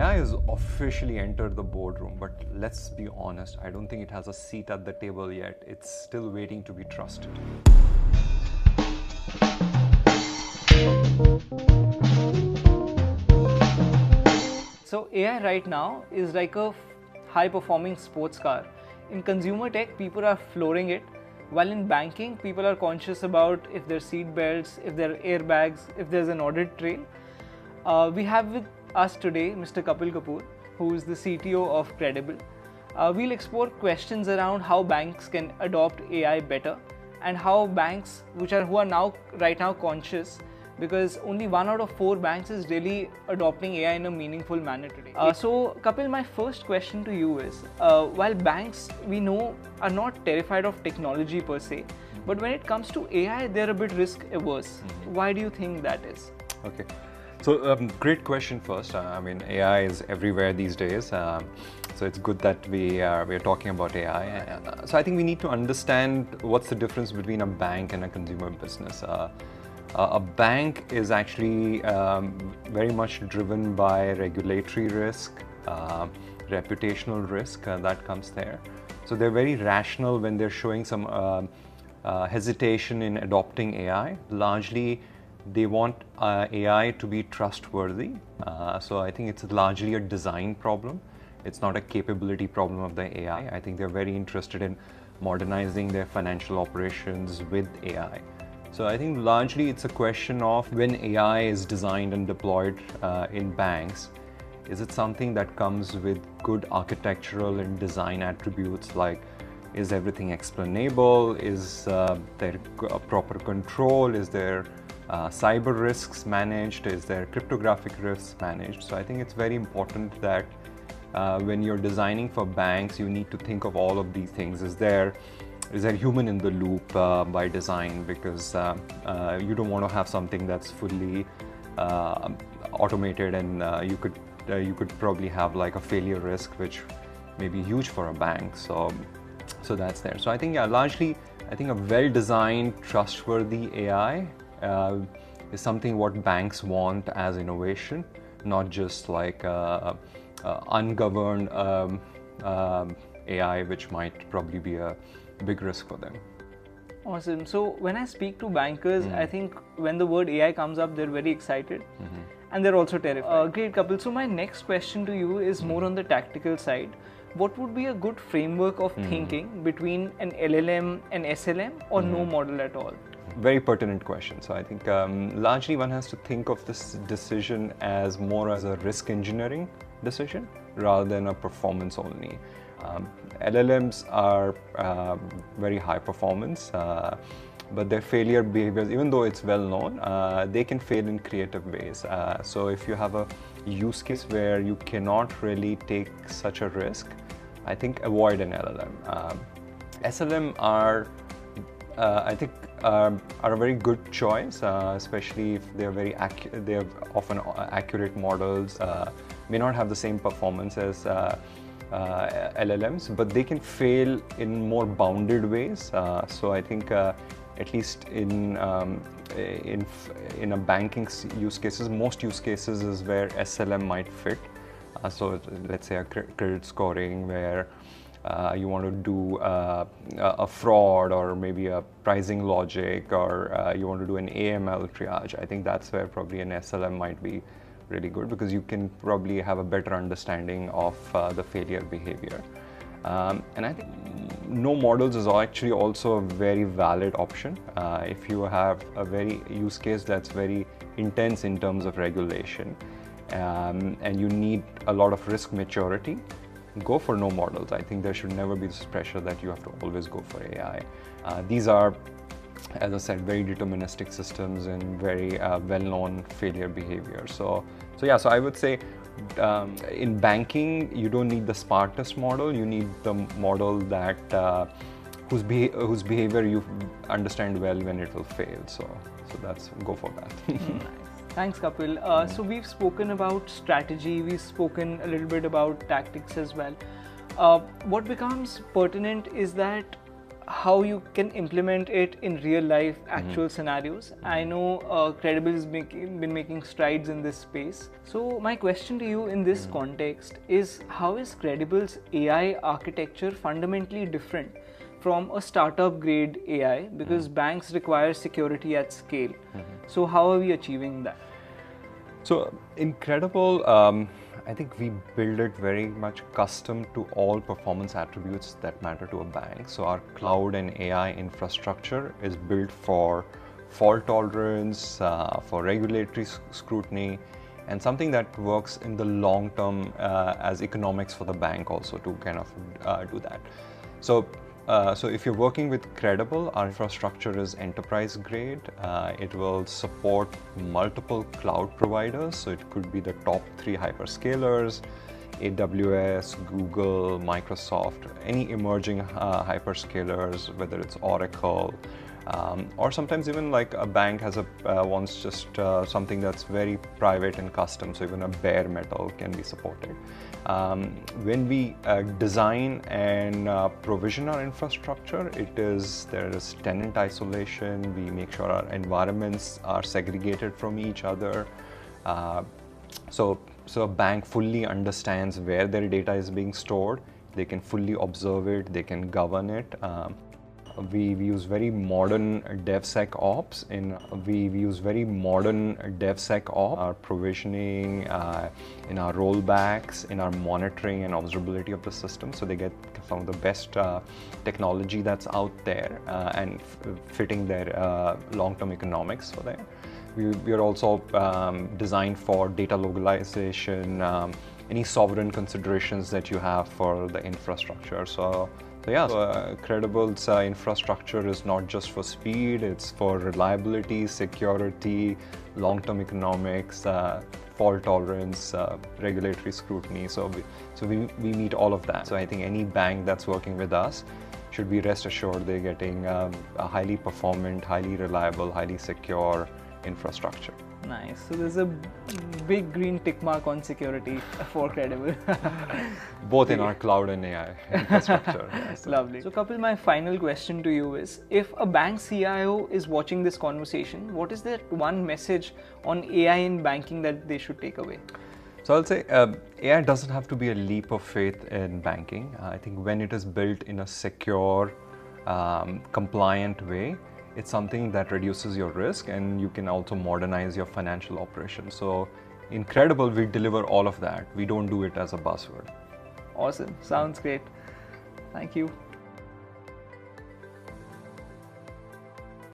AI has officially entered the boardroom, but let's be honest, I don't think it has a seat at the table yet. It's still waiting to be trusted. So AI right now is like a high-performing sports car. In consumer tech, people are flooring it, while in banking, people are conscious about if there are seat belts, if there are airbags, if there's an audit trail. We have with us today Mr. Kapil Kapoor, who is the CTO of CredAble. We'll explore questions around how banks can adopt AI better and how banks, who are right now conscious, because only 1 out of 4 banks is really adopting AI in a meaningful manner today. So Kapil, my first question to you is, while banks, we know, are not terrified of technology per se, but when it comes to AI, they're a bit risk averse. Why do you think that is? Okay. So great question first. I mean, AI is everywhere these days. So it's good that we are talking about AI. So I think we need to understand what's the difference between a bank and a consumer business. A bank is actually very much driven by regulatory risk, reputational risk that comes there. So they're very rational when they're showing some hesitation in adopting AI. Largely, they want AI to be trustworthy. So I think it's largely a design problem. It's not a capability problem of the AI. I think they're very interested in modernizing their financial operations with AI. So I think largely it's a question of when AI is designed and deployed in banks, is it something that comes with good architectural and design attributes, like is everything explainable, is there a proper control, is there cyber risks managed, is there cryptographic risks managed? So I think it's very important that when you're designing for banks, you need to think of all of these things. Is there human in the loop by design, because you don't want to have something that's fully automated, and you could probably have like a failure risk which may be huge for a bank. So that's there. So I think largely I think a well-designed, trustworthy AI is something what banks want as innovation, not just like ungoverned AI, which might probably be a big risk for them. Awesome. So when I speak to bankers, I think when the word AI comes up, they're very excited and they're also terrified. Great, Kapil. So my next question to you is more on the tactical side. What would be a good framework of thinking between an LLM and SLM, or no model at all? Very pertinent question. So I think largely one has to think of this decision as more as a risk engineering decision rather than a performance only. LLMs are very high performance, but their failure behaviors, even though it's well known, they can fail in creative ways. So if you have a use case where you cannot really take such a risk, I think avoid an LLM. SLM are, I think, are a very good choice, especially if they're they have often accurate models. May not have the same performance as LLMs, but they can fail in more bounded ways. So I think at least in a banking use cases, most use cases is where SLM might fit. So let's say a credit scoring where you want to do a fraud, or maybe a pricing logic, or you want to do an AML triage. I think that's where probably an SLM might be really good, because you can probably have a better understanding of the failure behavior. And I think no models is actually also a very valid option. If you have a very use case that's very intense in terms of regulation, and you need a lot of risk maturity, go for no models. I think there should never be this pressure that you have to always go for AI. These are, as I said, very deterministic systems and very well-known failure behavior. So I would say in banking, you don't need the smartest model. You need the model that whose behavior you understand well when it will fail. So go for that. Nice. Thanks, Kapil. So we've spoken about strategy. We've spoken a little bit about tactics as well. What becomes pertinent is that how you can implement it in real life actual scenarios. I know CredAble has been making strides in this space. So my question to you in this context is, how is CredAble's AI architecture fundamentally different from a startup grade AI, because banks require security at scale? So how are we achieving that? So CredAble, I think we build it very much custom to all performance attributes that matter to a bank. So our cloud and AI infrastructure is built for fault tolerance, for regulatory scrutiny, and something that works in the long term as economics for the bank also to kind of do that. So if you're working with CredAble, our infrastructure is enterprise grade. It will support multiple cloud providers. So it could be the top 3 hyperscalers, AWS, Google, Microsoft, any emerging hyperscalers, whether it's Oracle, or sometimes even like a bank has wants just something that's very private and custom, so even a bare metal can be supported. When we design and provision our infrastructure, there is tenant isolation. We make sure our environments are segregated from each other. So a bank fully understands where their data is being stored. They can fully observe it. They can govern it. We use very modern DevSecOps our provisioning, in our rollbacks, in our monitoring and observability of the system. So they get some of the best technology that's out there and fitting their long-term economics for them. We are also designed for data localization, any sovereign considerations that you have for the infrastructure. So CredAble's infrastructure is not just for speed, it's for reliability, security, long-term economics, fault tolerance, regulatory scrutiny. So we meet all of that. So I think any bank that's working with us should be rest assured they're getting a highly performant, highly reliable, highly secure infrastructure. Nice. So there's a big green tick mark on security for CredAble. Both in our cloud and AI infrastructure. Yes. Lovely. So Kapil, my final question to you is, if a bank CIO is watching this conversation, what is that one message on AI in banking that they should take away? So I'll say AI doesn't have to be a leap of faith in banking. I think when it is built in a secure, compliant way, it's something that reduces your risk, and you can also modernize your financial operations. So in CredAble, we deliver all of that. We don't do it as a buzzword. Awesome. Sounds great. Thank you.